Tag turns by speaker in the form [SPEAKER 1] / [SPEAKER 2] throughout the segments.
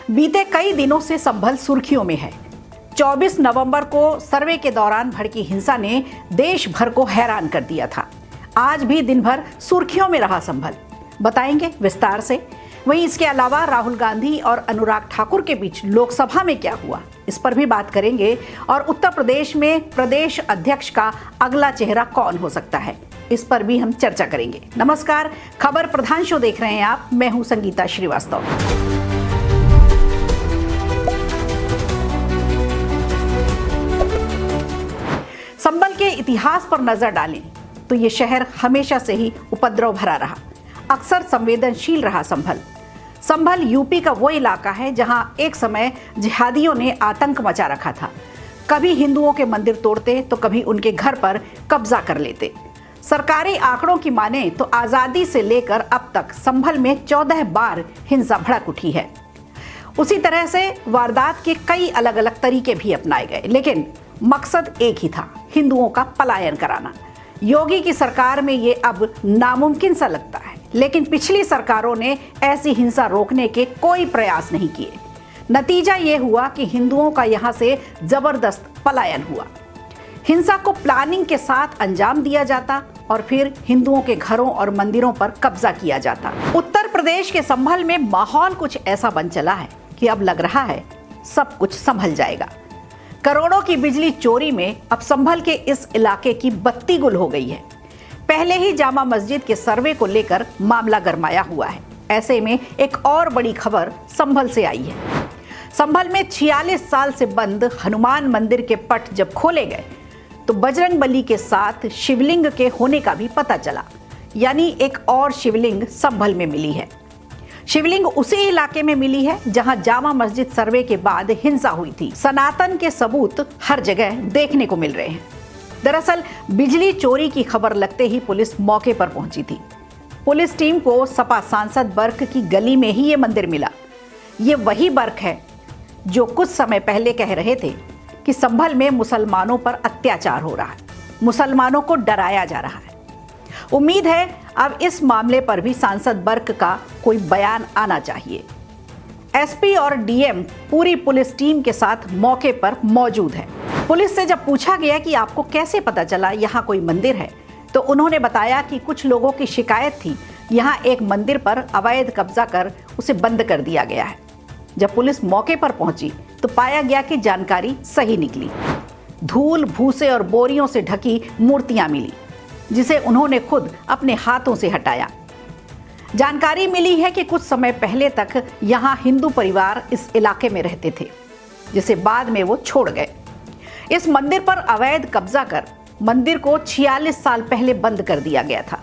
[SPEAKER 1] बीते कई दिनों से संभल सुर्खियों में है। 24 नवंबर को सर्वे के दौरान भड़की हिंसा ने देश भर को हैरान कर दिया था। आज भी दिन भर सुर्खियों में रहा संभल, बताएंगे विस्तार से। वहीं इसके अलावा राहुल गांधी और अनुराग ठाकुर के बीच लोकसभा में क्या हुआ, इस पर भी बात करेंगे। और उत्तर प्रदेश में प्रदेश अध्यक्ष का अगला चेहरा कौन हो सकता है, इस पर भी हम चर्चा करेंगे। नमस्कार, खबर प्रधान शो देख रहे हैं आप। मैं हूं संगीता श्रीवास्तव। संभल के इतिहास पर नजर डालें तो ये शहर हमेशा से ही उपद्रव भरा रहा, अक्सर संवेदनशील रहा। संभल यूपी का वो इलाका है जहां एक समय जिहादियों ने आतंक मचा रखा था। कभी हिंदुओं के मंदिर तोड़ते तो कभी उनके घर पर कब्जा कर लेते। सरकारी आंकड़ों की माने तो आजादी से लेकर अब तक संभल में 14 बार हिंसा भड़क उठी है। उसी तरह से वारदात के कई अलग अलग तरीके भी अपनाए गए, लेकिन मकसद एक ही था, हिंदुओं का पलायन कराना। योगी की सरकार में ये अब नामुमकिन सा लगता है, लेकिन पिछली सरकारों ने ऐसी हिंसा रोकने के कोई प्रयास नहीं किए। नतीजा ये हुआ कि हिंदुओं का यहाँ से जबरदस्त पलायन हुआ। हिंसा को प्लानिंग के साथ अंजाम दिया जाता और फिर हिंदुओं के घरों और मंदिरों पर कब्जा किया जाता। उत्तर प्रदेश के संभल में माहौल कुछ ऐसा बन चला है कि अब लग रहा है सब कुछ संभल जाएगा। करोड़ों की बिजली चोरी में अब संभल के इस इलाके की बत्ती गुल हो गई है। पहले ही जामा मस्जिद के सर्वे को लेकर मामला गरमाया हुआ है। ऐसे में एक और बड़ी खबर संभल से आई है। संभल में 46 साल से बंद हनुमान मंदिर के पट जब खोले गए तो बजरंगबली के साथ शिवलिंग के होने का भी पता चला, यानी एक और शिवलिंग संभल में मिली है। शिवलिंग उसी इलाके में मिली है जहां जामा मस्जिद सर्वे के बाद हिंसा हुई थी। सनातन के सबूत हर जगह देखने को मिल रहे हैं। दरअसल बिजली चोरी की खबर लगते ही पुलिस मौके पर पहुंची थी। पुलिस टीम को सपा सांसद बर्क की गली में ही ये मंदिर मिला। ये वही बर्क है जो कुछ समय पहले कह रहे थे कि संभल में मुसलमानों पर अत्याचार हो रहा है, मुसलमानों को डराया जा रहा है। उम्मीद है अब इस मामले पर भी सांसद बर्क का कोई बयान आना चाहिए। एसपी और डीएम पूरी पुलिस टीम के साथ मौके पर मौजूद है। पुलिस से जब पूछा गया कि आपको कैसे पता चला यहाँ कोई मंदिर है, तो उन्होंने बताया कि कुछ लोगों की शिकायत थी यहाँ एक मंदिर पर अवैध कब्जा कर उसे बंद कर दिया गया है। जब पुलिस मौके पर पहुंची तो पाया गया कि जानकारी सही निकली। धूल, भूसे और बोरियों से ढकी मूर्तियां मिली, जिसे उन्होंने खुद अपने हाथों से हटाया। जानकारी मिली है कि कुछ समय पहले तक यहाँ हिंदू परिवार इस इलाके में रहते थे, जिसे बाद में वो छोड़ गए। इस मंदिर पर अवैध कब्जा कर मंदिर को 46 साल पहले बंद कर दिया गया था।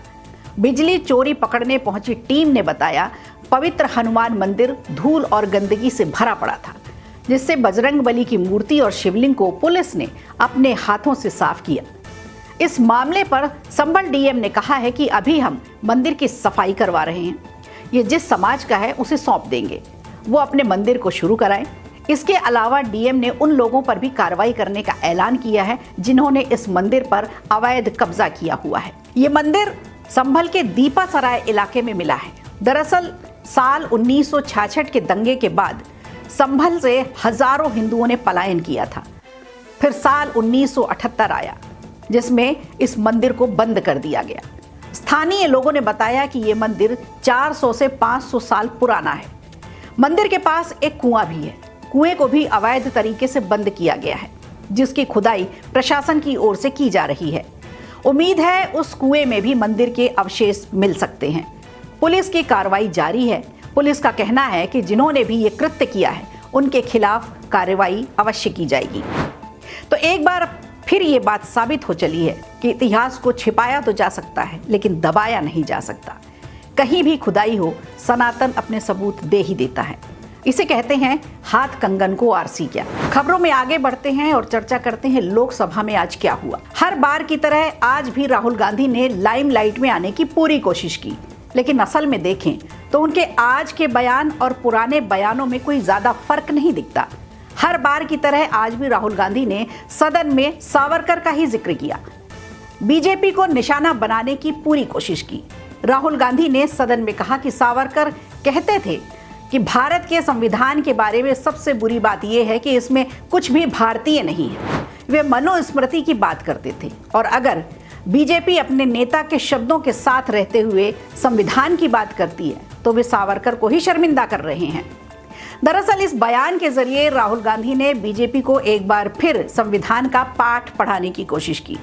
[SPEAKER 1] बिजली चोरी पकड़ने पहुंची टीम ने बताया, पवित्र हनुमान मंदिर धूल और गंदगी से भरा पड़ा था, जिससे बजरंगबली की मूर्ति और शिवलिंग को पुलिस ने अपने हाथों से साफ किया। इस मामले पर संभल डीएम ने कहा है कि अभी हम मंदिर की सफाई करवा रहे हैं। ये जिस समाज का है उसे सौंप देंगे, वो अपने मंदिर को शुरू कराएं। इसके अलावा डीएम ने उन लोगों पर भी कार्रवाई करने का ऐलान किया है जिन्होंने इस मंदिर पर अवैध कब्जा किया हुआ है। ये मंदिर संभल के दीपा सराय इलाके में मिला है। दरअसल साल 1966 के दंगे के बाद संभल से हजारों हिंदुओं ने पलायन किया था। फिर साल 1978 आया, जिसमें इस मंदिर को बंद कर दिया गया। स्थानीय लोगों ने बताया कि ये मंदिर 400 से 500 साल पुराना है। मंदिर के पास एक कुआं भी है। कुएं को भी अवैध तरीके से बंद किया गया है, जिसकी खुदाई प्रशासन की ओर से की जा रही है। उम्मीद है उस कुएं में भी मंदिर के अवशेष मिल सकते हैं। पुलिस की कार्रवाई जारी है। पुलिस का कहना है कि जिन्होंने भी ये कृत्य किया है उनके खिलाफ कार्रवाई अवश्य की जाएगी। तो एक बार फिर ये बात साबित हो चली है कि इतिहास को छिपाया तो जा सकता है, लेकिन दबाया नहीं जा सकता। कहीं भी खुदाई हो, सनातन अपने सबूत दे ही देता है। इसे कहते हैं हाथ कंगन को आरसी क्या। खबरों में आगे बढ़ते हैं और चर्चा करते हैं लोकसभा में आज क्या हुआ। हर बार की तरह आज भी राहुल गांधी ने लाइमलाइट में आने की पूरी कोशिश की, लेकिन असल में देखें तो उनके आज के बयान और पुराने बयानों में कोई ज्यादा फर्क नहीं दिखता। हर बार की तरह आज भी राहुल गांधी ने सदन में सावरकर का ही जिक्र किया। बीजेपी को निशाना बनाने की पूरी कोशिश की। राहुल गांधी ने सदन में कहा कि सावरकर कहते थे कि भारत के संविधान के बारे में सबसे बुरी बात यह है कि इसमें कुछ भी भारतीय नहीं है। वे मनुस्मृति की बात करते थे, और अगर बीजेपी अपने नेता के शब्दों के साथ रहते हुए संविधान की बात करती है तो वे सावरकर को ही शर्मिंदा कर रहे हैं। दरअसल इस बयान के जरिए राहुल गांधी ने बीजेपी को एक बार फिर संविधान का पाठ पढ़ाने की कोशिश की।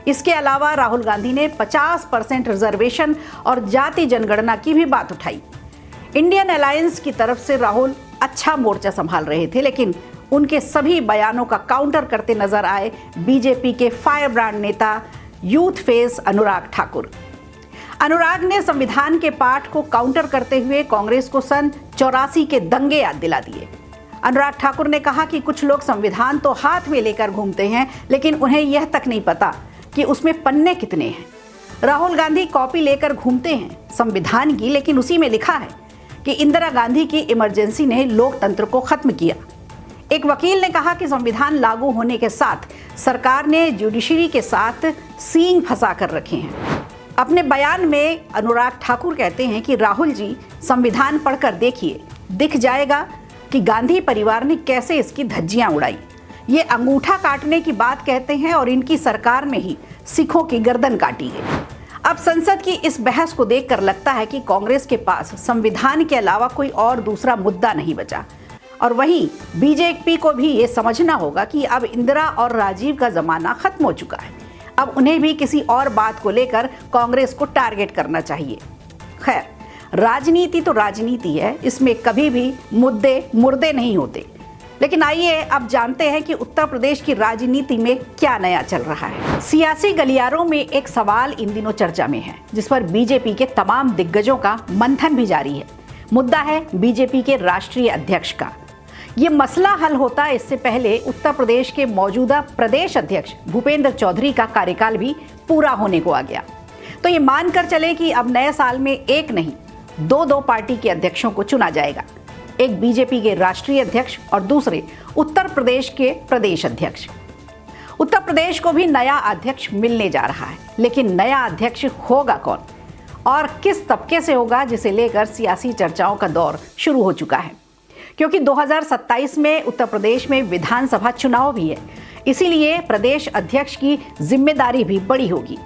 [SPEAKER 1] इसके अलावा राहुल गांधी ने 50% रिजर्वेशन और जाति जनगणना की भी बात उठाई। इंडियन अलायंस की तरफ से राहुल अच्छा मोर्चा संभाल रहे थे, लेकिन उनके सभी बयानों का काउंटर करते नजर आए बीजेपी के फायर ब्रांड नेता यूथ फेस अनुराग ठाकुर। अनुराग ने संविधान के पाठ को काउंटर करते हुए कांग्रेस को सन 84 के दंगे याद दिला दिए। अनुराग ठाकुर ने कहा कि कुछ लोग संविधान तो हाथ में लेकर घूमते हैं, लेकिन उन्हें यह तक नहीं पता कि उसमें पन्ने कितने हैं। राहुल गांधी कॉपी लेकर घूमते हैं संविधान की, लेकिन उसी में लिखा है कि इंदिरा गांधी की इमरजेंसी ने लोकतंत्र को खत्म किया। एक वकील ने कहा कि संविधान लागू होने के साथ सरकार ने जुडिशरी के साथ सींग फंसा कर रखे हैं। अपने बयान में अनुराग ठाकुर कहते हैं कि राहुल जी संविधान पढ़कर देखिए, दिख जाएगा कि गांधी परिवार ने कैसे इसकी धज्जियां उड़ाई। ये अंगूठा काटने की बात कहते हैं और इनकी सरकार में ही सिखों की गर्दन काटी गई। अब संसद की इस बहस को देखकर लगता है कि कांग्रेस के पास संविधान के अलावा कोई और दूसरा मुद्दा नहीं बचा, और वहीं बीजेपी को भी ये समझना होगा कि अब इंदिरा और राजीव का जमाना खत्म हो चुका है। अब उन्हें भी किसी और बात को लेकर कांग्रेस को टारगेट करना चाहिए। खैर, राजनीति तो राजनीति है, इसमें कभी भी मुद्दे मुर्दे नहीं होते। लेकिन आइए अब जानते हैं कि उत्तर प्रदेश की राजनीति में क्या नया चल रहा है। सियासी गलियारों में एक सवाल इन दिनों चर्चा में है, जिस पर बीजेपी के तमाम दिग्गजों का मंथन भी जारी है। मुद्दा है बीजेपी के राष्ट्रीय अध्यक्ष का। ये मसला हल होता इससे पहले उत्तर प्रदेश के मौजूदा प्रदेश अध्यक्ष भूपेंद्र चौधरी का कार्यकाल भी पूरा होने को आ गया। तो ये मानकर चले कि अब नए साल में एक नहीं, दो पार्टी के अध्यक्षों को चुना जाएगा। एक बीजेपी के राष्ट्रीय अध्यक्ष और दूसरे उत्तर प्रदेश के प्रदेश अध्यक्ष। उत्तर प्रदेश को भी नया अध्यक्ष मिलने जा रहा है, लेकिन नया अध्यक्ष होगा कौन और किस तबके से होगा, जिसे लेकर सियासी चर्चाओं का दौर शुरू हो चुका है। क्योंकि 2027 में उत्तर प्रदेश में विधानसभा चुनाव भी है, इसीलिए प्रदेश अध्यक्ष की जिम्मेदारी भी बड़ी होगी।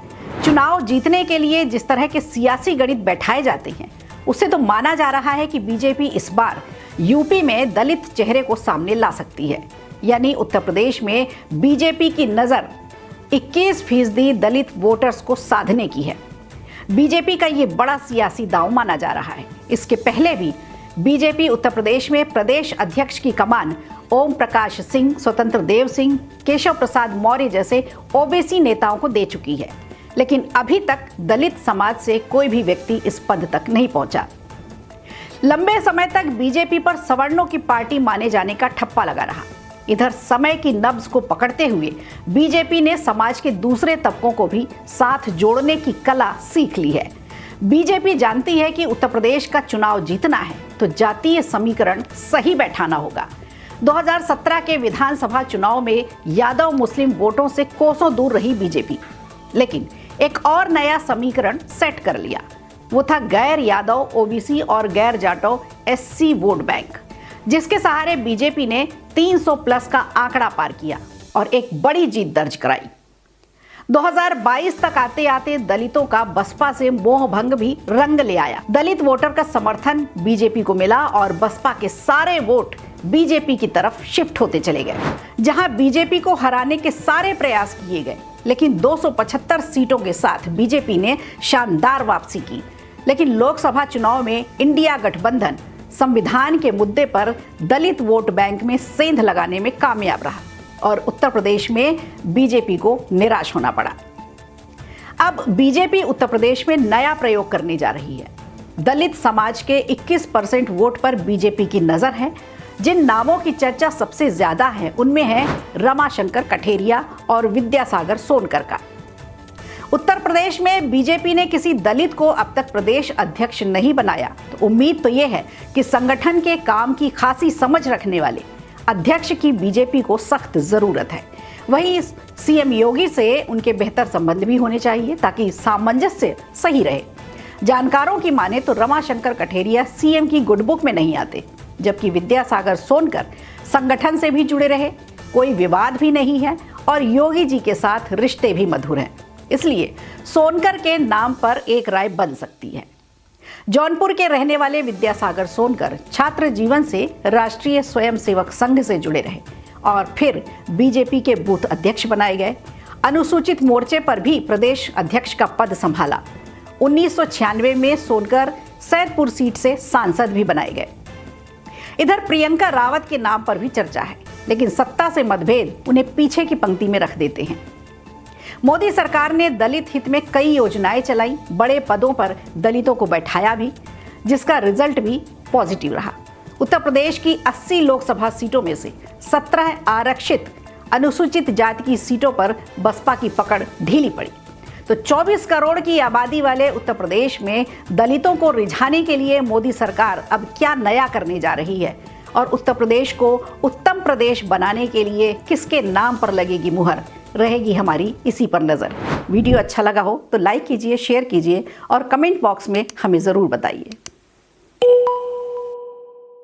[SPEAKER 1] चुनाव जीतने के लिए जिस तरह के सियासी गणित बैठाए जाते हैं, उससे तो माना जा रहा है कि बीजेपी इस बार यूपी में दलित चेहरे को सामने ला सकती है। यानी उत्तर प्रदेश में बीजेपी की नज़र 21% दलित वोटर्स को साधने की है। बीजेपी का ये बड़ा सियासी दांव माना जा रहा है। इसके पहले भी बीजेपी उत्तर प्रदेश में प्रदेश अध्यक्ष की कमान ओम प्रकाश सिंह, स्वतंत्र देव सिंह, केशव प्रसाद मौर्य जैसे ओबीसी नेताओं को दे चुकी है, लेकिन अभी तक दलित समाज से कोई भी व्यक्ति इस पद तक नहीं पहुंचा। लंबे समय तक बीजेपी पर सवर्णों की पार्टी माने जाने का ठप्पा लगा रहा। इधर समय की नब्ज को पकड़ते हुए बीजेपी ने समाज के दूसरे तबकों को भी साथ जोड़ने की कला सीख ली है। बीजेपी जानती है कि उत्तर प्रदेश का चुनाव जीतना है तो जातीय समीकरण सही बैठाना होगा। 2017 के विधानसभा चुनाव में यादव मुस्लिम वोटों से कोसों दूर रही बीजेपी, लेकिन एक और नया समीकरण सेट कर लिया। वो था गैर यादव ओबीसी और गैर जाटव एससी वोट बैंक, जिसके सहारे बीजेपी ने 300 प्लस का आंकड़ा पार किया और एक बड़ी जीत दर्ज कराई। 2022 तक आते आते दलितों का बसपा से मोह भंग भी रंग ले आया। दलित वोटर का समर्थन बीजेपी को मिला और बसपा के सारे वोट बीजेपी की तरफ शिफ्ट होते चले गए। जहां बीजेपी को हराने के सारे प्रयास किए गए, लेकिन 275 सीटों के साथ बीजेपी ने शानदार वापसी की। लेकिन लोकसभा चुनाव में इंडिया गठबंधन संविधान के मुद्दे पर दलित वोट बैंक में सेंध लगाने में कामयाब रहा और उत्तर प्रदेश में बीजेपी को निराश होना पड़ा। अब बीजेपी उत्तर प्रदेश में नया प्रयोग करने जा रही है। दलित समाज के 21% वोट पर बीजेपी की नजर है। जिन नामों की चर्चा सबसे ज्यादा है उनमें है रमाशंकर कठेरिया और विद्यासागर सोनकर का। उत्तर प्रदेश में बीजेपी ने किसी दलित को अब तक प्रदेश अध्यक्ष नहीं बनाया, तो उम्मीद तो यह है कि संगठन के काम की खासी समझ रखने वाले अध्यक्ष की बीजेपी को सख्त जरूरत है। वहीं सीएम योगी से उनके बेहतर संबंध भी होने चाहिए ताकि सामंजस्य सही रहे। जानकारों की माने तो रमाशंकर कठेरिया सीएम की गुड बुक में नहीं आते, जबकि विद्यासागर सोनकर संगठन से भी जुड़े रहे, कोई विवाद भी नहीं है और योगी जी के साथ रिश्ते भी मधुर हैं। इसलिए सोनकर के नाम पर एक राय बन सकती है। जौनपुर के रहने वाले विद्यासागर सोनकर छात्र जीवन से राष्ट्रीय स्वयंसेवक संघ से जुड़े रहे और फिर बीजेपी के बूथ अध्यक्ष बनाए गए। अनुसूचित मोर्चे पर भी प्रदेश अध्यक्ष का पद संभाला। 1996 में सोनकर सैदपुर सीट से सांसद भी बनाए गए। इधर प्रियंका रावत के नाम पर भी चर्चा है, लेकिन सत्ता से मतभेद उन्हें पीछे की पंक्ति में रख देते हैं। मोदी सरकार ने दलित हित में कई योजनाएं चलाई, बड़े पदों पर दलितों को बैठाया भी, जिसका रिजल्ट भी पॉजिटिव रहा। उत्तर प्रदेश की 80 लोकसभा सीटों में से 17 आरक्षित अनुसूचित जाति की सीटों पर बसपा की पकड़ ढीली पड़ी। तो 24 करोड़ की आबादी वाले उत्तर प्रदेश में दलितों को रिझाने के लिए मोदी सरकार अब क्या नया करने जा रही है और उत्तर प्रदेश को उत्तम प्रदेश बनाने के लिए किसके नाम पर लगेगी मुहर, रहेगी हमारी इसी पर नजर। वीडियो अच्छा लगा हो तो लाइक कीजिए, शेयर कीजिए और कमेंट बॉक्स में हमें जरूर बताइए।